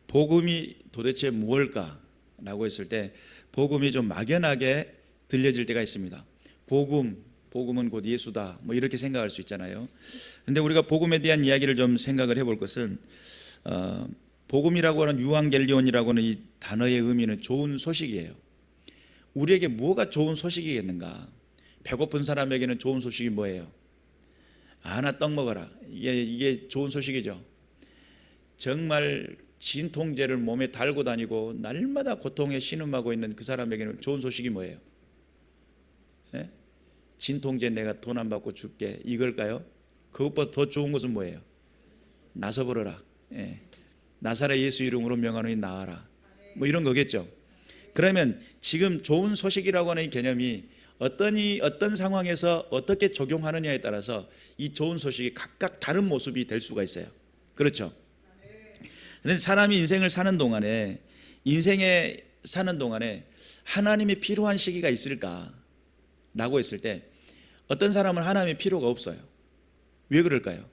복음이 도대체 무엇일까라고 했을 때 복음이 좀 막연하게 들려질 때가 있습니다. 복음은 곧 예수다, 뭐 이렇게 생각할 수 있잖아요. 그런데 우리가 복음에 대한 이야기를 좀 생각을 해볼 것은 복음이라고 하는 유앙겔리온이라고 하는 이 단어의 의미는 좋은 소식이에요. 우리에게 뭐가 좋은 소식이겠는가? 배고픈 사람에게는 좋은 소식이 뭐예요? 나 떡 먹어라. 이게 좋은 소식이죠. 정말 진통제를 몸에 달고 다니고 날마다 고통에 신음하고 있는 그 사람에게는 좋은 소식이 뭐예요? 네? 진통제 내가 돈 안 받고 줄게, 이걸까요? 그것보다 더 좋은 것은 뭐예요? 나서버려라. 예. 나사렛 예수 이름으로 명하노니 나아라. 뭐 이런 거겠죠. 그러면 지금 좋은 소식이라고 하는 이 개념이 어떤 상황에서 어떻게 적용하느냐에 따라서 이 좋은 소식이 각각 다른 모습이 될 수가 있어요. 그렇죠. 그런데 사람이 인생에 사는 동안에 하나님이 필요한 시기가 있을까라고 했을 때 어떤 사람은 하나님이 필요가 없어요. 왜 그럴까요?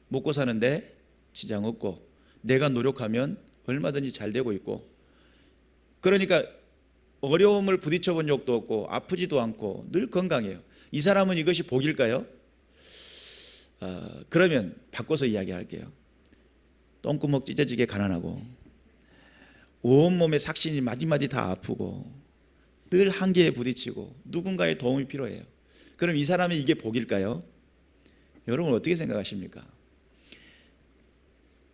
먹고 사는데 지장 없고 내가 노력하면 얼마든지 잘 되고 있고, 그러니까 어려움을 부딪혀 본 적도 없고 아프지도 않고 늘 건강해요. 이 사람은 이것이 복일까요? 그러면 바꿔서 이야기할게요. 똥구멍 찢어지게 가난하고 온몸에 삭신이 마디마디 다 아프고 늘 한계에 부딪히고 누군가의 도움이 필요해요. 그럼 이 사람이 이게 복일까요? 여러분 어떻게 생각하십니까?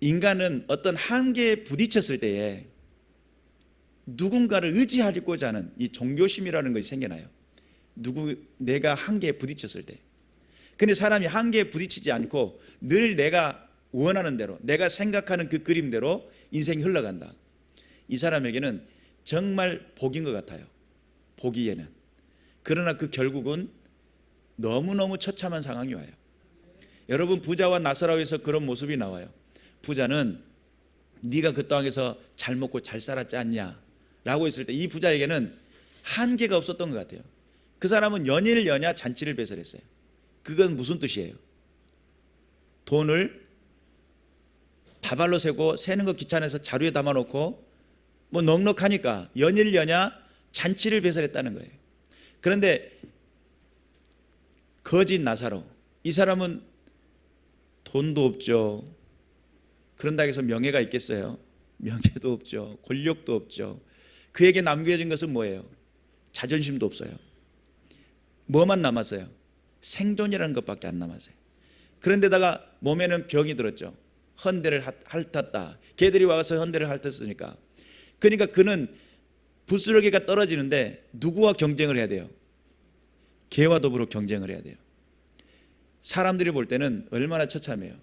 인간은 어떤 한계에 부딪혔을 때에 누군가를 의지하고자 하는 이 종교심이라는 것이 생겨나요. 내가 한계에 부딪혔을 때. 근데 사람이 한계에 부딪히지 않고 늘 내가 원하는 대로, 내가 생각하는 그 그림대로 인생이 흘러간다. 이 사람에게는 정말 복인 것 같아요. 보기에는. 그러나 그 결국은 너무너무 처참한 상황이 와요. 여러분, 부자와 나사로에서 그런 모습이 나와요. 부자는 네가 그 땅에서 잘 먹고 잘 살았지 않냐 라고 했을 때 이 부자에게는 한계가 없었던 것 같아요. 그 사람은 연일 연야 잔치를 배설했어요. 그건 무슨 뜻이에요? 돈을 다발로 세고 세는 거 귀찮아서 자루에 담아놓고 뭐 넉넉하니까 연일 연야 잔치를 배설했다는 거예요. 그런데 거짓 나사로, 이 사람은 돈도 없죠. 그런다고 해서 명예가 있겠어요? 명예도 없죠. 권력도 없죠. 그에게 남겨진 것은 뭐예요? 자존심도 없어요. 뭐만 남았어요? 생존이라는 것밖에 안 남았어요. 그런데다가 몸에는 병이 들었죠. 헌대를 핥았다. 개들이 와서 헌대를 핥았으니까. 그러니까 그는 부스러기가 떨어지는데 누구와 경쟁을 해야 돼요? 개와 더불어 경쟁을 해야 돼요. 사람들이 볼 때는 얼마나 처참해요.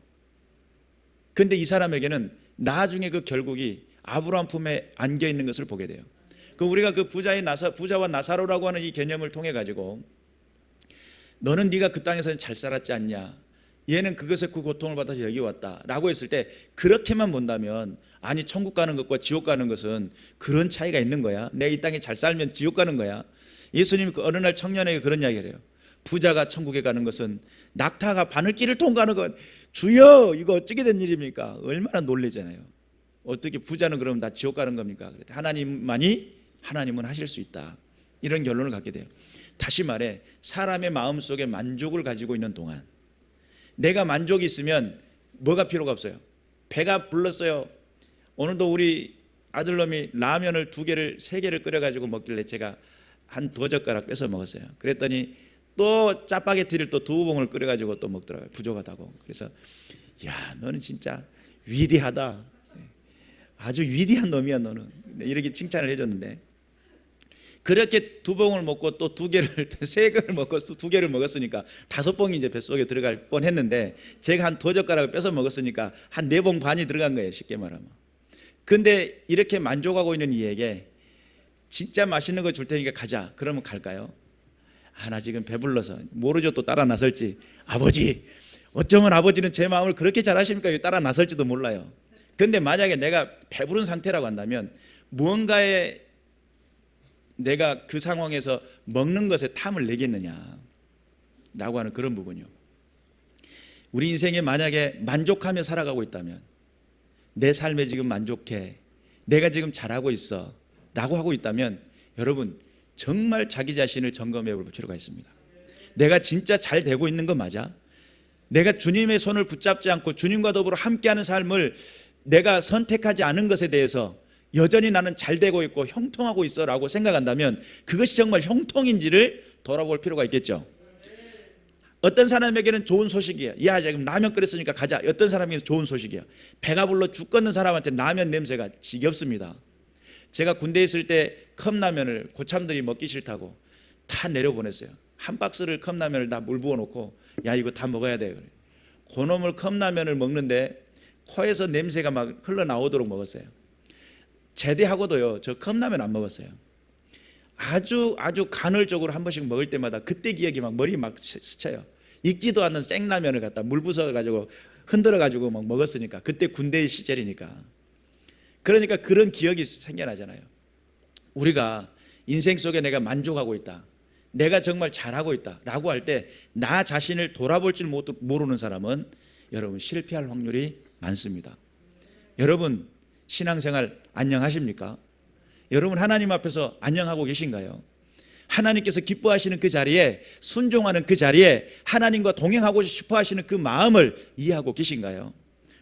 근데 이 사람에게는 나중에 그 결국이 아브라함 품에 안겨 있는 것을 보게 돼요. 그 우리가 그 부자와 나사로라고 하는 이 개념을 통해 가지고 너는 네가 그 땅에서 잘 살았지 않냐, 얘는 그것에 그 고통을 받아서 여기 왔다라고 했을 때 그렇게만 본다면, 아니 천국 가는 것과 지옥 가는 것은 그런 차이가 있는 거야? 내 이 땅에 잘 살면 지옥 가는 거야? 예수님이 어느 날 청년에게 그런 이야기를 해요. 부자가 천국에 가는 것은 낙타가 바늘길을 통과하는 것. 주여, 이거 어떻게 된 일입니까? 얼마나 놀라잖아요. 어떻게 부자는 그럼 다 지옥 가는 겁니까? 하나님은 하실 수 있다. 이런 결론을 갖게 돼요. 다시 말해, 사람의 마음속에 만족을 가지고 있는 동안, 내가 만족이 있으면 뭐가 필요가 없어요. 배가 불렀어요. 오늘도 우리 아들놈이 라면을 2개를 3개를 끓여가지고 먹길래 제가 한 2젓가락 뺏어 먹었어요. 그랬더니 또 짜파게티를 또 2봉을 끓여가지고 또 먹더라고요. 부족하다고. 그래서 야, 너는 진짜 위대하다. 아주 위대한 놈이야 너는. 이렇게 칭찬을 해줬는데, 그렇게 2봉을 먹고 또 2개를 3개를 먹고 2개를 먹었으니까 5봉이 이제 뱃속에 들어갈 뻔했는데, 제가 한 2젓가락을 뺏어 먹었으니까 한 4봉 반이 들어간 거예요, 쉽게 말하면. 근데 이렇게 만족하고 있는 이에게 진짜 맛있는 거 줄 테니까 가자. 그러면 갈까요? 나 지금 배불러서. 모르죠, 또 따라 나설지. 아버지, 어쩌면 아버지는 제 마음을 그렇게 잘 아십니까? 따라 나설지도 몰라요. 근데 만약에 내가 배부른 상태라고 한다면 무언가에 내가 그 상황에서 먹는 것에 탐을 내겠느냐 라고 하는 그런 부분이요. 우리 인생에 만약에 만족하며 살아가고 있다면, 내 삶에 지금 만족해, 내가 지금 잘하고 있어 라고 하고 있다면 여러분 정말 자기 자신을 점검해 볼 필요가 있습니다. 내가 진짜 잘 되고 있는 거 맞아? 내가 주님의 손을 붙잡지 않고 주님과 더불어 함께하는 삶을 내가 선택하지 않은 것에 대해서 여전히 나는 잘 되고 있고 형통하고 있어 라고 생각한다면 그것이 정말 형통인지를 돌아볼 필요가 있겠죠. 어떤 사람에게는 좋은 소식이에요. 야, 지금 라면 끓였으니까 가자. 어떤 사람에게는 좋은 소식이에요. 배가 불러 죽겠는 사람한테 라면 냄새가 지겹습니다. 제가 군대에 있을 때 컵라면을 고참들이 먹기 싫다고 다 내려보냈어요. 한 박스를 컵라면을 다 물 부어놓고 야, 이거 다 먹어야 돼. 그래. 그놈을 컵라면을 먹는데 코에서 냄새가 막 흘러나오도록 먹었어요. 제대하고도요, 저 컵라면 안 먹었어요. 아주 간헐적으로 한 번씩 먹을 때마다 그때 기억이 막 머리 막 스쳐요. 익지도 않는 생라면을 갖다 물 부숴가지고 흔들어가지고 막 먹었으니까, 그때 군대 시절이니까. 그러니까 그런 기억이 생겨나잖아요. 우리가 인생 속에 내가 만족하고 있다, 내가 정말 잘하고 있다 라고 할 때 나 자신을 돌아볼 줄 모르는 사람은 여러분 실패할 확률이 많습니다. 여러분 신앙생활 안녕하십니까? 여러분 하나님 앞에서 안녕하고 계신가요? 하나님께서 기뻐하시는 그 자리에, 순종하는 그 자리에 하나님과 동행하고 싶어 하시는 그 마음을 이해하고 계신가요?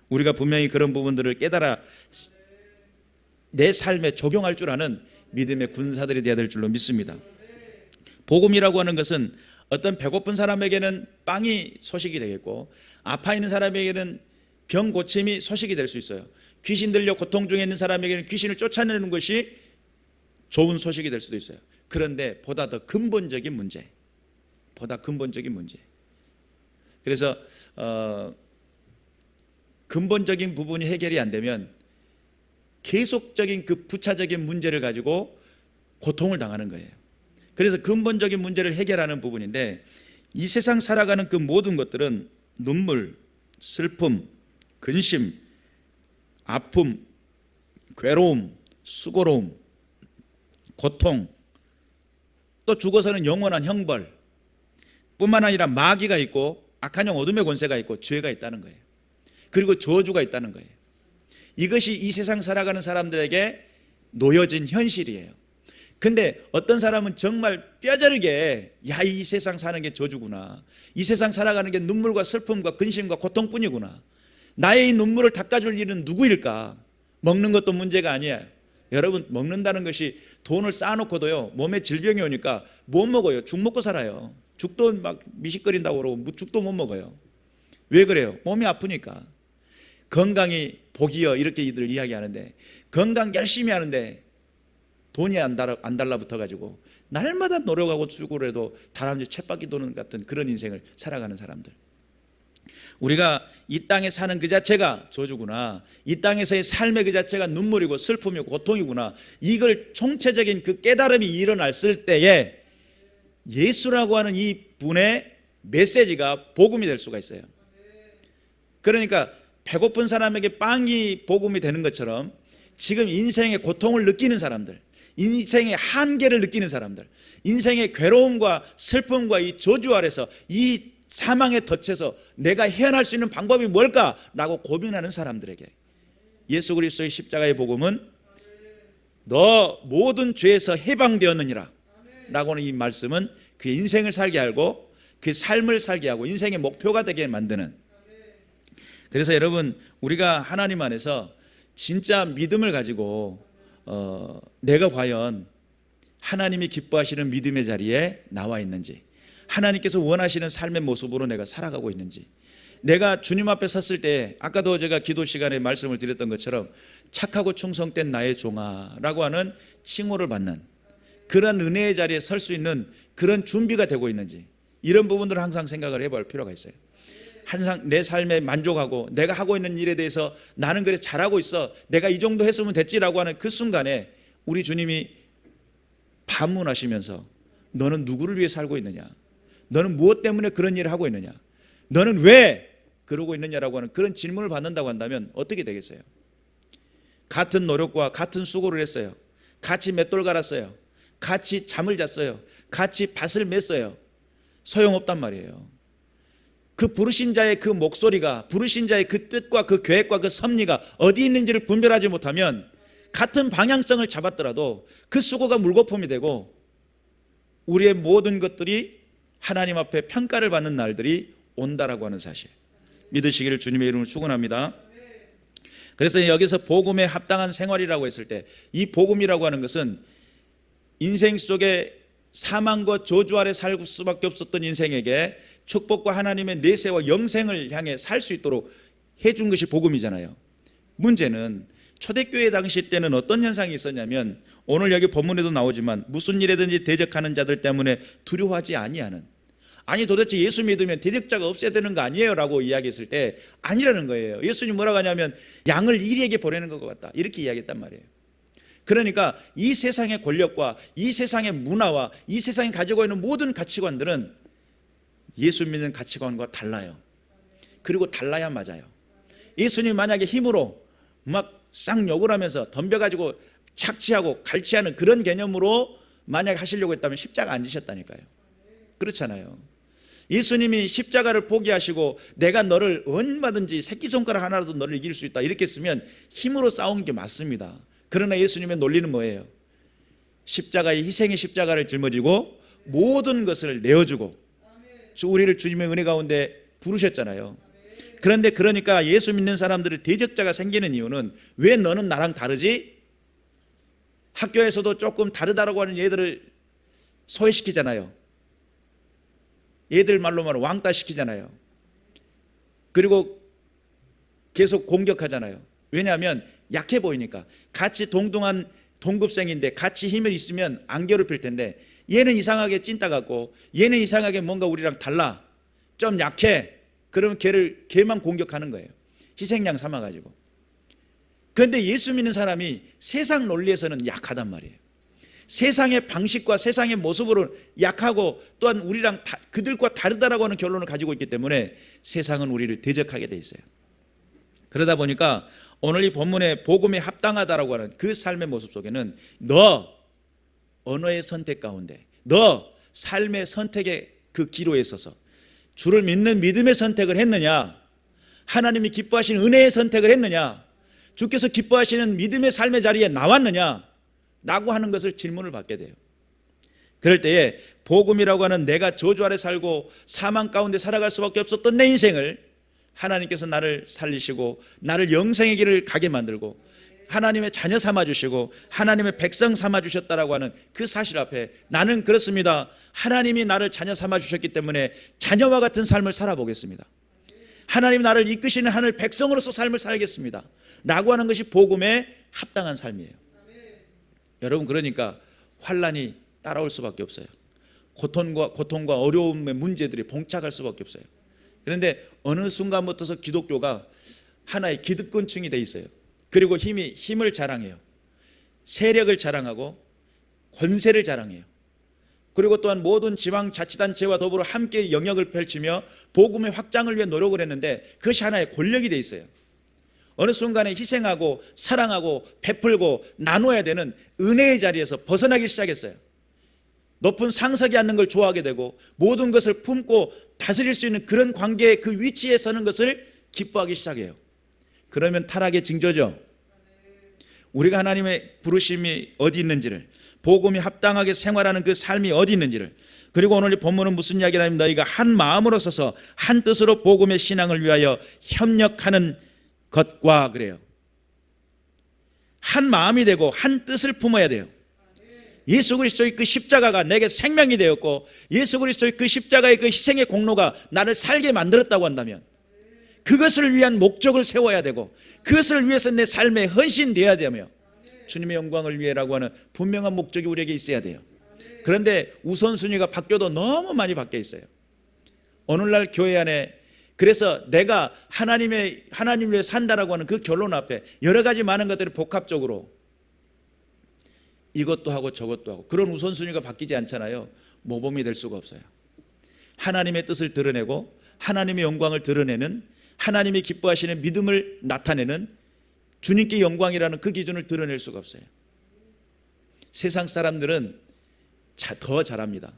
우리가 분명히 그런 부분들을 깨달아 내 삶에 적용할 줄 아는 믿음의 군사들이 되어야 될 줄로 믿습니다. 복음이라고 하는 것은 어떤 배고픈 사람에게는 빵이 소식이 되겠고, 아파 있는 사람에게는 병 고침이 소식이 될 수 있어요. 귀신 들려 고통 중에 있는 사람에게는 귀신을 쫓아내는 것이 좋은 소식이 될 수도 있어요. 그런데 보다 더 근본적인 문제, 그래서 근본적인 부분이 해결이 안 되면 계속적인 그 부차적인 문제를 가지고 고통을 당하는 거예요. 그래서 근본적인 문제를 해결하는 부분인데, 이 세상 살아가는 그 모든 것들은 눈물, 슬픔, 근심, 아픔, 괴로움, 수고로움, 고통, 또 죽어서는 영원한 형벌 뿐만 아니라 마귀가 있고 악한 영 어둠의 권세가 있고 죄가 있다는 거예요. 그리고 저주가 있다는 거예요. 이것이 이 세상 살아가는 사람들에게 놓여진 현실이에요. 근데 어떤 사람은 정말 뼈저리게 야, 이 세상 사는 게 저주구나, 이 세상 살아가는 게 눈물과 슬픔과 근심과 고통뿐이구나, 나의 이 눈물을 닦아줄 일은 누구일까? 먹는 것도 문제가 아니에요. 여러분 먹는다는 것이 돈을 쌓아놓고도요 몸에 질병이 오니까 못 먹어요. 죽 먹고 살아요. 죽도 막 미식거린다고 그러고 죽도 못 먹어요. 왜 그래요? 몸이 아프니까. 건강이 복이여 이렇게 이들 이야기하는데, 건강 열심히 하는데 돈이 안 달라붙어가지고 날마다 노력하고 수고를 해도 다람쥐 쳇바퀴 도는 같은 그런 인생을 살아가는 사람들. 우리가 이 땅에 사는 그 자체가 저주구나, 이 땅에서의 삶의 그 자체가 눈물이고 슬픔이고 고통이구나, 이걸 총체적인 그 깨달음이 일어났을 때에 예수라고 하는 이 분의 메시지가 복음이 될 수가 있어요. 그러니까 배고픈 사람에게 빵이 복음이 되는 것처럼 지금 인생의 고통을 느끼는 사람들, 인생의 한계를 느끼는 사람들, 인생의 괴로움과 슬픔과 이 저주 아래서 이 사망에 덫에서 내가 헤어날 수 있는 방법이 뭘까라고 고민하는 사람들에게 예수 그리스도의 십자가의 복음은 너 모든 죄에서 해방되었느니라 라고 하는 이 말씀은 그 인생을 살게 하고 그 삶을 살게 하고 인생의 목표가 되게 만드는. 그래서 여러분 우리가 하나님 안에서 진짜 믿음을 가지고 내가 과연 하나님이 기뻐하시는 믿음의 자리에 나와 있는지, 하나님께서 원하시는 삶의 모습으로 내가 살아가고 있는지, 내가 주님 앞에 섰을 때 아까도 제가 기도 시간에 말씀을 드렸던 것처럼 착하고 충성된 나의 종아라고 하는 칭호를 받는 그런 은혜의 자리에 설 수 있는 그런 준비가 되고 있는지, 이런 부분들을 항상 생각을 해볼 필요가 있어요. 항상 내 삶에 만족하고 내가 하고 있는 일에 대해서 나는 그래 잘하고 있어, 내가 이 정도 했으면 됐지라고 하는 그 순간에 우리 주님이 반문하시면서 너는 누구를 위해 살고 있느냐, 너는 무엇 때문에 그런 일을 하고 있느냐, 너는 왜 그러고 있느냐라고 하는 그런 질문을 받는다고 한다면 어떻게 되겠어요? 같은 노력과 같은 수고를 했어요. 같이 맷돌 갈았어요. 같이 잠을 잤어요. 같이 밭을 맸어요. 소용없단 말이에요. 그 부르신 자의 그 목소리가, 부르신 자의 그 뜻과 그 계획과 그 섭리가 어디 있는지를 분별하지 못하면 같은 방향성을 잡았더라도 그 수고가 물거품이 되고 우리의 모든 것들이 하나님 앞에 평가를 받는 날들이 온다라고 하는 사실 믿으시기를 주님의 이름으로 축원합니다. 그래서 여기서 복음에 합당한 생활이라고 했을 때 이 복음이라고 하는 것은 인생 속에 사망과 저주 아래 살 수밖에 없었던 인생에게 축복과 하나님의 내세와 영생을 향해 살 수 있도록 해준 것이 복음이잖아요. 문제는 초대교회 당시 때는 어떤 현상이 있었냐면 오늘 여기 본문에도 나오지만 무슨 일에든지 대적하는 자들 때문에 두려워하지 아니하는, 아니 도대체 예수 믿으면 대적자가 없어야 되는 거 아니에요? 라고 이야기했을 때 아니라는 거예요. 예수님 뭐라고 하냐면 양을 이리에게 보내는 것 같다 이렇게 이야기했단 말이에요. 그러니까 이 세상의 권력과 이 세상의 문화와 이 세상이 가지고 있는 모든 가치관들은 예수 믿는 가치관과 달라요. 그리고 달라야 맞아요. 예수님 만약에 힘으로 막 쌍욕을 하면서 덤벼가지고 착취하고 갈취하는 그런 개념으로 만약 하시려고 했다면 십자가 안 지셨다니까요. 그렇잖아요. 예수님이 십자가를 포기하시고 내가 너를 얼마든지 새끼손가락 하나라도 너를 이길 수 있다 이렇게 했으면 힘으로 싸운 게 맞습니다. 그러나 예수님의 논리는 뭐예요? 십자가의 희생의 십자가를 짊어지고 모든 것을 내어주고 우리를 주님의 은혜 가운데 부르셨잖아요. 그런데 그러니까 예수 믿는 사람들의 대적자가 생기는 이유는 왜 너는 나랑 다르지? 학교에서도 조금 다르다라고 하는 얘들을 소외시키잖아요. 얘들 말로 말하면 왕따 시키잖아요. 그리고 계속 공격하잖아요. 왜냐하면 약해 보이니까. 같이 동등한 동급생인데 같이 힘이 있으면 안 괴롭힐 텐데 얘는 이상하게 찐따 같고 얘는 이상하게 뭔가 우리랑 달라, 좀 약해. 그러면 걔만 공격하는 거예요. 희생양 삼아가지고. 그런데 예수 믿는 사람이 세상 논리에서는 약하단 말이에요. 세상의 방식과 세상의 모습으로 약하고 또한 우리랑 그들과 다르다라고 하는 결론을 가지고 있기 때문에 세상은 우리를 대적하게 돼 있어요. 그러다 보니까 오늘 이 본문의 복음에 합당하다라고 하는 그 삶의 모습 속에는 너 언어의 선택 가운데, 너 삶의 선택의 그 기로에 있어서 주를 믿는 믿음의 선택을 했느냐, 하나님이 기뻐하시는 은혜의 선택을 했느냐, 주께서 기뻐하시는 믿음의 삶의 자리에 나왔느냐 라고 하는 것을 질문을 받게 돼요. 그럴 때에 복음이라고 하는 내가 저주 아래 살고 사망 가운데 살아갈 수밖에 없었던 내 인생을 하나님께서 나를 살리시고 나를 영생의 길을 가게 만들고 하나님의 자녀 삼아주시고 하나님의 백성 삼아주셨다라고 하는 그 사실 앞에 나는 그렇습니다. 하나님이 나를 자녀 삼아주셨기 때문에 자녀와 같은 삶을 살아보겠습니다. 하나님이 나를 이끄시는 하늘 백성으로서 삶을 살겠습니다 라고 하는 것이 복음에 합당한 삶이에요. 여러분, 그러니까 환난이 따라올 수밖에 없어요. 고통과 어려움의 문제들이 봉착할 수밖에 없어요. 그런데 어느 순간부터서 기독교가 하나의 기득권층이 돼 있어요. 그리고 힘을 자랑해요. 세력을 자랑하고 권세를 자랑해요. 그리고 또한 모든 지방자치단체와 더불어 함께 영역을 펼치며 복음의 확장을 위해 노력을 했는데 그것이 하나의 권력이 돼 있어요. 어느 순간에 희생하고 사랑하고 베풀고 나눠야 되는 은혜의 자리에서 벗어나기 시작했어요. 높은 상석에 앉는 걸 좋아하게 되고 모든 것을 품고 다스릴 수 있는 그런 관계의 그 위치에 서는 것을 기뻐하기 시작해요. 그러면 타락의 징조죠. 우리가 하나님의 부르심이 어디 있는지를, 복음이 합당하게 생활하는 그 삶이 어디 있는지를, 그리고 오늘 이 본문은 무슨 이야기를 하냐면 너희가 한 마음으로 서서 한 뜻으로 복음의 신앙을 위하여 협력하는 것과 그래요. 한 마음이 되고 한 뜻을 품어야 돼요. 예수 그리스도의 그 십자가가 내게 생명이 되었고 예수 그리스도의 그 십자가의 그 희생의 공로가 나를 살게 만들었다고 한다면 그것을 위한 목적을 세워야 되고 그것을 위해서 내 삶에 헌신되어야 되며 주님의 영광을 위해라고 하는 분명한 목적이 우리에게 있어야 돼요. 그런데 우선순위가 바뀌어도 너무 많이 바뀌어 있어요. 오늘날 교회 안에 그래서 내가 하나님을 위해 산다라고 하는 그 결론 앞에 여러 가지 많은 것들이 복합적으로 이것도 하고 저것도 하고 그런 우선순위가 바뀌지 않잖아요. 모범이 될 수가 없어요. 하나님의 뜻을 드러내고 하나님의 영광을 드러내는, 하나님이 기뻐하시는 믿음을 나타내는 주님께 영광이라는 그 기준을 드러낼 수가 없어요. 세상 사람들은 더 잘합니다.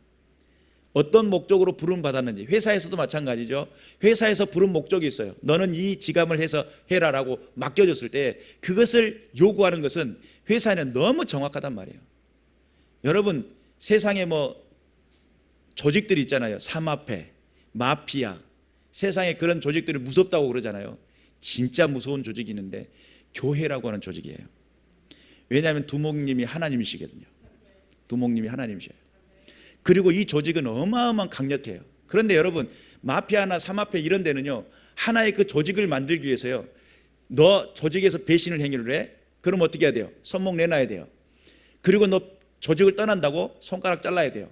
어떤 목적으로 부름 받았는지. 회사에서도 마찬가지죠. 회사에서 부름 목적이 있어요. 너는 이 지감을 해서 해라라고 맡겨줬을 때 그것을 요구하는 것은 회사에는 너무 정확하단 말이에요. 여러분, 세상에 뭐 조직들이 있잖아요. 사마페, 마피아, 세상에 그런 조직들이 무섭다고 그러잖아요. 진짜 무서운 조직이 있는데 교회라고 하는 조직이에요. 왜냐하면 두목님이 하나님이시거든요. 두목님이 하나님이셔요. 그리고 이 조직은 어마어마한 강력해요. 그런데 여러분, 마피아나 사마페 이런 데는요, 하나의 그 조직을 만들기 위해서요, 너 조직에서 배신을 행위를 해? 그럼 어떻게 해야 돼요? 손목 내놔야 돼요. 그리고 너 조직을 떠난다고 손가락 잘라야 돼요.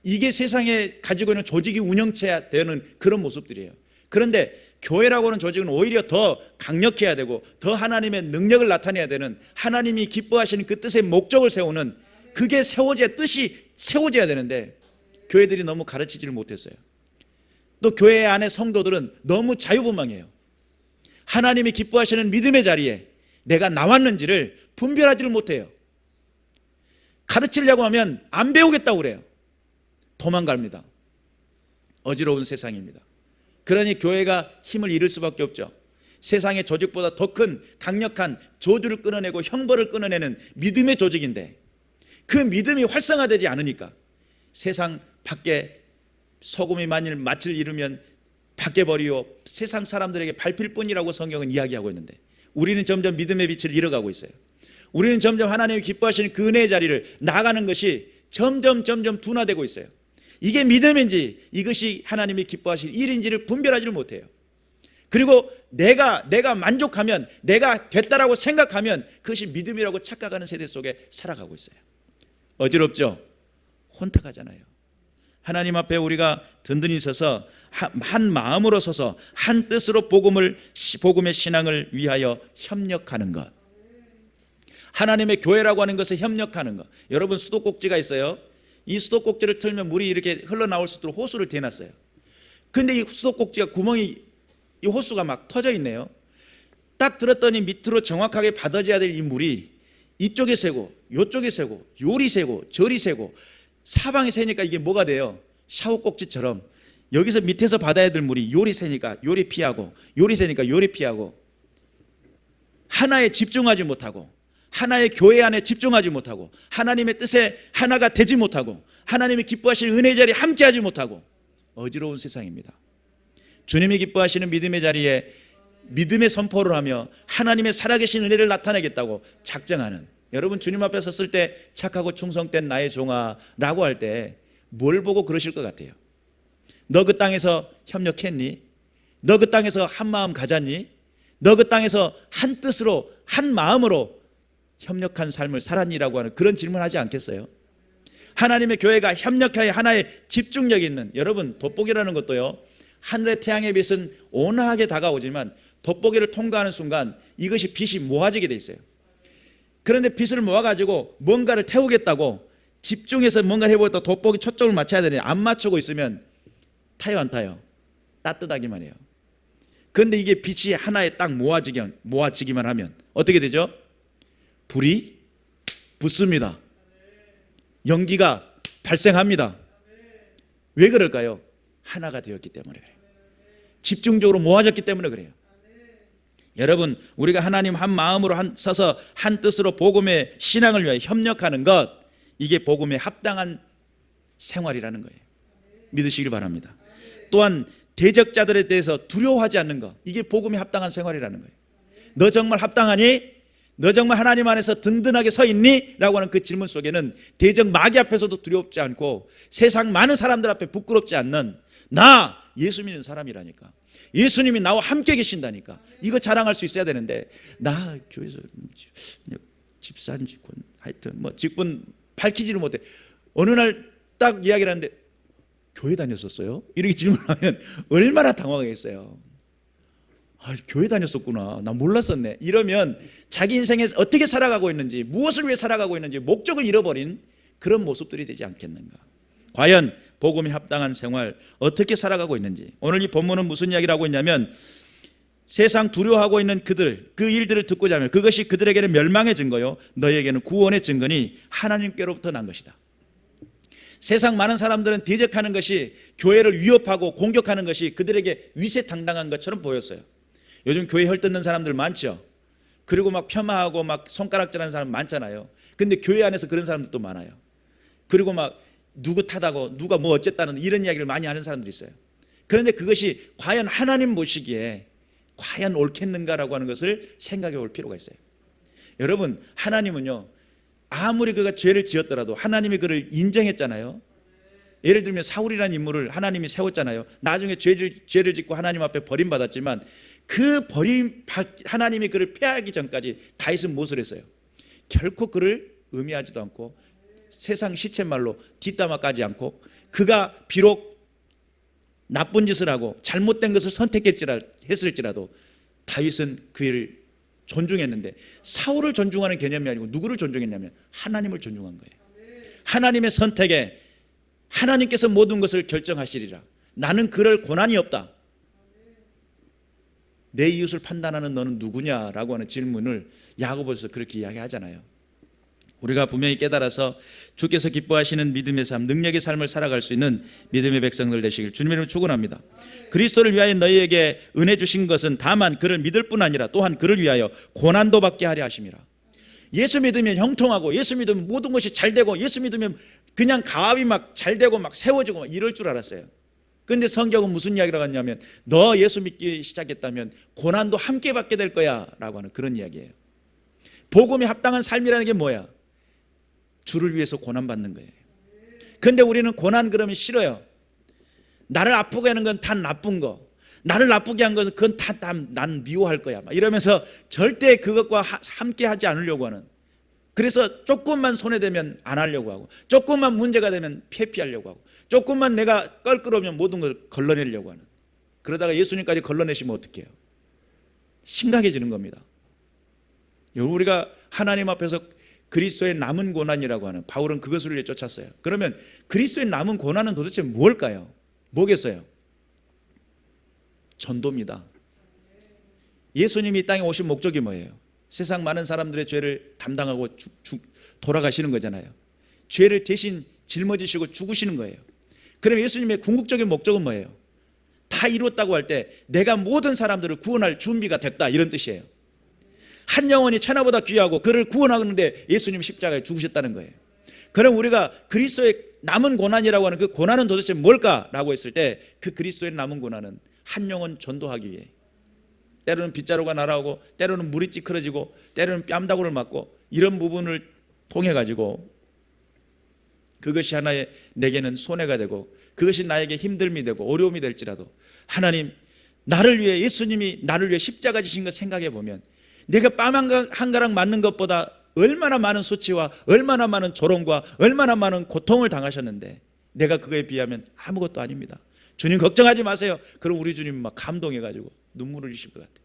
이게 세상에 가지고 있는 조직이 운영체야 되는 그런 모습들이에요. 그런데 교회라고 하는 조직은 오히려 더 강력해야 되고 더 하나님의 능력을 나타내야 되는, 하나님이 기뻐하시는 그 뜻의 목적을 세우는, 그게 뜻이 세워져야 되는데 교회들이 너무 가르치지를 못했어요. 또 교회 안의 성도들은 너무 자유분방해요. 하나님이 기뻐하시는 믿음의 자리에 내가 나왔는지를 분별하지를 못해요. 가르치려고 하면 안 배우겠다고 그래요. 도망갑니다. 어지러운 세상입니다. 그러니 교회가 힘을 잃을 수밖에 없죠. 세상의 조직보다 더 큰 강력한 저주를 끊어내고 형벌을 끊어내는 믿음의 조직인데 그 믿음이 활성화되지 않으니까 세상 밖에 소금이 만일 맛을 잃으면 밖에 버리고 세상 사람들에게 밟힐 뿐이라고 성경은 이야기하고 있는데 우리는 점점 믿음의 빛을 잃어가고 있어요. 우리는 점점 하나님이 기뻐하시는 그 은혜의 자리를 나가는 것이 점점 둔화되고 있어요. 이게 믿음인지 이것이 하나님이 기뻐하시는 일인지를 분별하지를 못해요. 그리고 내가 만족하면, 내가 됐다라고 생각하면 그것이 믿음이라고 착각하는 세대 속에 살아가고 있어요. 어지럽죠? 혼탁하잖아요. 하나님 앞에 우리가 든든히 서서 한 마음으로 서서 한 뜻으로 복음의 신앙을 위하여 협력하는 것. 하나님의 교회라고 하는 것에 협력하는 것. 여러분, 수도꼭지가 있어요. 이 수도꼭지를 틀면 물이 이렇게 흘러나올 수 있도록 호수를 대놨어요. 근데 이 수도꼭지가 구멍이, 이 호수가 막 터져 있네요. 딱 들었더니 밑으로 정확하게 받아져야 될 이 물이 이쪽에 새고 이쪽에 새고 요리 새고 저리 새고 사방에 새니까 이게 뭐가 돼요? 샤워꼭지처럼 여기서 밑에서 받아야 될 물이 요리 새니까 요리 피하고 요리 새니까 요리 피하고 하나에 집중하지 못하고 하나의 교회 안에 집중하지 못하고 하나님의 뜻에 하나가 되지 못하고 하나님이 기뻐하시는 은혜의 자리에 함께하지 못하고 어지러운 세상입니다. 주님이 기뻐하시는 믿음의 자리에 믿음의 선포를 하며 하나님의 살아계신 은혜를 나타내겠다고 작정하는, 여러분 주님 앞에 섰을 때 착하고 충성된 나의 종아 라고 할 때 뭘 보고 그러실 것 같아요? 너 그 땅에서 협력했니? 너 그 땅에서 한 마음 가졌니? 너 그 땅에서 한 뜻으로 한 마음으로 협력한 삶을 살았니라고 하는 그런 질문하지 않겠어요? 하나님의 교회가 협력하여 하나의 집중력이 있는, 여러분 돋보기라는 것도요, 하늘의 태양의 빛은 온화하게 다가오지만 돋보기를 통과하는 순간 이것이 빛이 모아지게 돼 있어요. 그런데 빛을 모아가지고 뭔가를 태우겠다고 집중해서 뭔가를 해보겠다고 돋보기 초점을 맞춰야 되는데 안 맞추고 있으면 타요 안 타요? 따뜻하기만 해요. 그런데 이게 빛이 하나에 딱 모아지기만 하면 어떻게 되죠? 불이 붙습니다. 연기가 발생합니다. 왜 그럴까요? 하나가 되었기 때문에 그래요. 집중적으로 모아졌기 때문에 그래요. 여러분, 우리가 하나님 한 마음으로 서서 한 뜻으로 복음의 신앙을 위하여 협력하는 것, 이게 복음에 합당한 생활이라는 거예요. 믿으시길 바랍니다. 또한 대적자들에 대해서 두려워하지 않는 것, 이게 복음에 합당한 생활이라는 거예요. 너 정말 합당하니? 너 정말 하나님 안에서 든든하게 서 있니? 라고 하는 그 질문 속에는 대적 마귀 앞에서도 두렵지 않고 세상 많은 사람들 앞에 부끄럽지 않는 나 예수 믿는 사람이라니까, 예수님이 나와 함께 계신다니까, 이거 자랑할 수 있어야 되는데 나 교회에서 집산 직분 하여튼 뭐 직분 밝히지를 못해. 어느 날 딱 이야기를 하는데 교회 다녔었어요? 이렇게 질문하면 얼마나 당황하겠어요. 아, 교회 다녔었구나, 나 몰랐었네. 이러면 자기 인생에서 어떻게 살아가고 있는지, 무엇을 위해 살아가고 있는지 목적을 잃어버린 그런 모습들이 되지 않겠는가. 과연 복음에 합당한 생활 어떻게 살아가고 있는지. 오늘 이 본문은 무슨 이야기를 하고 있냐면 세상 두려워하고 있는 그들, 그 일들을 듣고자 하면 그것이 그들에게는 멸망의 증거요 너희에게는 구원의 증거니 하나님께로부터 난 것이다. 세상 많은 사람들은 대적하는 것이, 교회를 위협하고 공격하는 것이 그들에게 위세당당한 것처럼 보였어요. 요즘 교회 헐뜯는 사람들 많죠. 그리고 막 폄하하고 막 손가락질하는 사람 많잖아요. 근데 교회 안에서 그런 사람들도 많아요. 그리고 막 누구 탓하고 누가 뭐 어쨌다는 이런 이야기를 많이 하는 사람들이 있어요. 그런데 그것이 과연 하나님 보시기에 과연 옳겠는가라고 하는 것을 생각해 볼 필요가 있어요. 여러분, 하나님은요, 아무리 그가 죄를 지었더라도 하나님이 그를 인정했잖아요. 예를 들면 사울이라는 인물을 하나님이 세웠잖아요. 나중에 죄를 짓고 하나님 앞에 버림받았지만 그 하나님이 그를 폐하기 전까지 다윗은 무엇을 했어요? 결코 그를 의미하지도 않고 세상 시쳇말로 뒷담화 까지 않고, 그가 비록 나쁜 짓을 하고 잘못된 것을 선택했을지라도 다윗은 그를 존중했는데, 사울을 존중하는 개념이 아니고 누구를 존중했냐면 하나님을 존중한 거예요. 하나님의 선택에 하나님께서 모든 것을 결정하시리라. 나는 그럴 권한이 없다. 내 이웃을 판단하는 너는 누구냐라고 하는 질문을 야고보서에서 그렇게 이야기하잖아요. 우리가 분명히 깨달아서 주께서 기뻐하시는 믿음의 삶, 능력의 삶을 살아갈 수 있는 믿음의 백성들 되시길 주님의 이름으로 축원합니다. 그리스도를 위하여 너희에게 은혜 주신 것은 다만 그를 믿을 뿐 아니라 또한 그를 위하여 고난도 받게 하려 하심이라. 예수 믿으면 형통하고, 예수 믿으면 모든 것이 잘 되고, 예수 믿으면 그냥 가압이 막 잘 되고 막 세워지고 막 이럴 줄 알았어요. 그런데 성경은 무슨 이야기라고 하냐면, 너 예수 믿기 시작했다면 고난도 함께 받게 될 거야 라고 하는 그런 이야기예요. 복음에 합당한 삶이라는 게 뭐야? 주를 위해서 고난받는 거예요. 그런데 우리는 고난 그러면 싫어요. 나를 아프게 하는 건 다 나쁜 거, 나를 나쁘게 한 것은 그건 다 난 미워할 거야 막 이러면서 절대 그것과 함께 하지 않으려고 하는, 그래서 조금만 손해되면 안 하려고 하고, 조금만 문제가 되면 회피하려고 하고, 조금만 내가 껄끄러우면 모든 걸 걸러내려고 하는, 그러다가 예수님까지 걸러내시면 어떡해요? 심각해지는 겁니다. 우리가 하나님 앞에서 그리스도의 남은 고난이라고 하는, 바울은 그것을 위해 쫓았어요. 그러면 그리스도의 남은 고난은 도대체 뭘까요? 뭐겠어요? 전도입니다. 예수님이 이 땅에 오신 목적이 뭐예요? 세상 많은 사람들의 죄를 담당하고 돌아가시는 거잖아요. 죄를 대신 짊어지시고 죽으시는 거예요. 그럼 예수님의 궁극적인 목적은 뭐예요? 다 이루었다고 할 때 내가 모든 사람들을 구원할 준비가 됐다, 이런 뜻이에요. 한 영혼이 천하보다 귀하고 그를 구원하는데 예수님이 십자가에 죽으셨다는 거예요. 그럼 우리가 그리스도의 남은 고난이라고 하는 그 고난은 도대체 뭘까라고 했을 때, 그 그리스도의 남은 고난은 한 영혼 전도하기 위해, 때로는 빗자루가 날아오고 때로는 물이 찌그러지고 때로는 뺨다구를 맞고, 이런 부분을 통해 가지고 그것이 하나의 내게는 손해가 되고 그것이 나에게 힘듦이 되고 어려움이 될지라도, 하나님 나를 위해, 예수님이 나를 위해 십자가 지신 것 생각해 보면 내가 뺨 한 가락 맞는 것보다 얼마나 많은 수치와 얼마나 많은 조롱과 얼마나 많은 고통을 당하셨는데 내가 그거에 비하면 아무것도 아닙니다. 주님 걱정하지 마세요. 그럼 우리 주님 막 감동해가지고 눈물을 흘리실 것 같아요.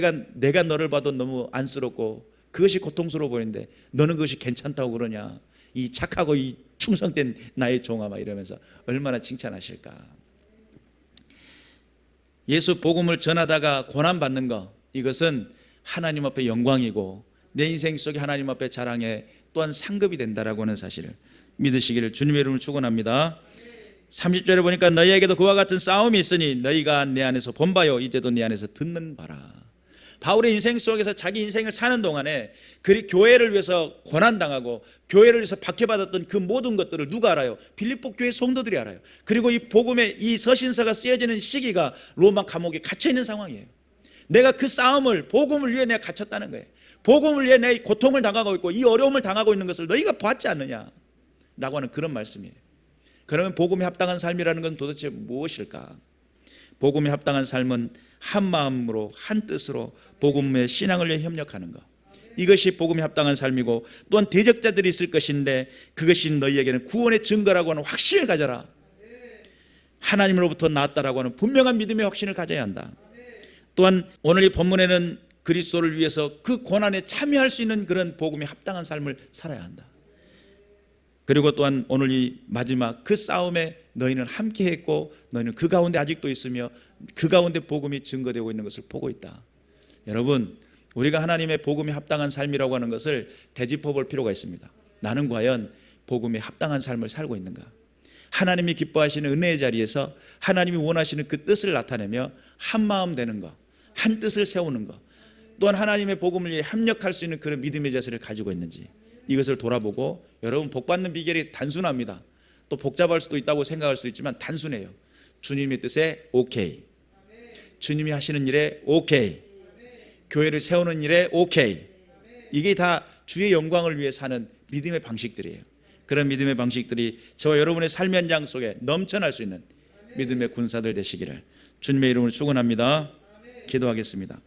야, 내가 너를 봐도 너무 안쓰럽고 그것이 고통스러워 보이는데 너는 그것이 괜찮다고 그러냐, 이 착하고 이 충성된 나의 종아, 막 이러면서 얼마나 칭찬하실까. 예수 복음을 전하다가 고난받는 거, 이것은 하나님 앞에 영광이고 내 인생 속에 하나님 앞에 자랑에 또한 상급이 된다라고 하는 사실을 믿으시기를 주님의 이름으로 축원합니다. 30절에 보니까 너희에게도 그와 같은 싸움이 있으니 너희가 내 안에서 본 바요 이제도 내 안에서 듣는 바라. 바울의 인생 속에서 자기 인생을 사는 동안에 그 교회를 위해서 고난당하고 교회를 위해서 박해받았던 그 모든 것들을 누가 알아요? 빌립보 교회 성도들이 알아요. 그리고 이 복음의 이 서신서가 쓰여지는 시기가 로마 감옥에 갇혀있는 상황이에요. 내가 그 싸움을, 복음을 위해 내가 갇혔다는 거예요. 복음을 위해 내 고통을 당하고 있고 이 어려움을 당하고 있는 것을 너희가 봤지 않느냐 라고 하는 그런 말씀이에요. 그러면 복음에 합당한 삶이라는 건 도대체 무엇일까? 복음에 합당한 삶은 한 마음으로 한 뜻으로 복음의 신앙을 위해 협력하는 것, 이것이 복음에 합당한 삶이고, 또한 대적자들이 있을 것인데 그것이 너희에게는 구원의 증거라고 하는 확신을 가져라. 하나님으로부터 나왔다라고 하는 분명한 믿음의 확신을 가져야 한다. 또한 오늘 이 본문에는 그리스도를 위해서 그 고난에 참여할 수 있는 그런 복음에 합당한 삶을 살아야 한다. 그리고 또한 오늘 이 마지막 그 싸움에 너희는 함께 했고 너희는 그 가운데 아직도 있으며 그 가운데 복음이 증거되고 있는 것을 보고 있다. 여러분, 우리가 하나님의 복음에 합당한 삶이라고 하는 것을 되짚어 볼 필요가 있습니다. 나는 과연 복음에 합당한 삶을 살고 있는가? 하나님이 기뻐하시는 은혜의 자리에서 하나님이 원하시는 그 뜻을 나타내며 한 마음 되는 것, 한 뜻을 세우는 것, 또한 하나님의 복음을 위해 협력할 수 있는 그런 믿음의 자세를 가지고 있는지, 이것을 돌아보고, 여러분 복 받는 비결이 단순합니다. 또 복잡할 수도 있다고 생각할 수도 있지만 단순해요. 주님의 뜻에 오케이, 주님이 하시는 일에 오케이, 교회를 세우는 일에 오케이. 이게 다 주의 영광을 위해 사는 믿음의 방식들이에요. 그런 믿음의 방식들이 저와 여러분의 삶의 현장 속에 넘쳐날 수 있는 믿음의 군사들 되시기를 주님의 이름으로 축원합니다. 기도하겠습니다.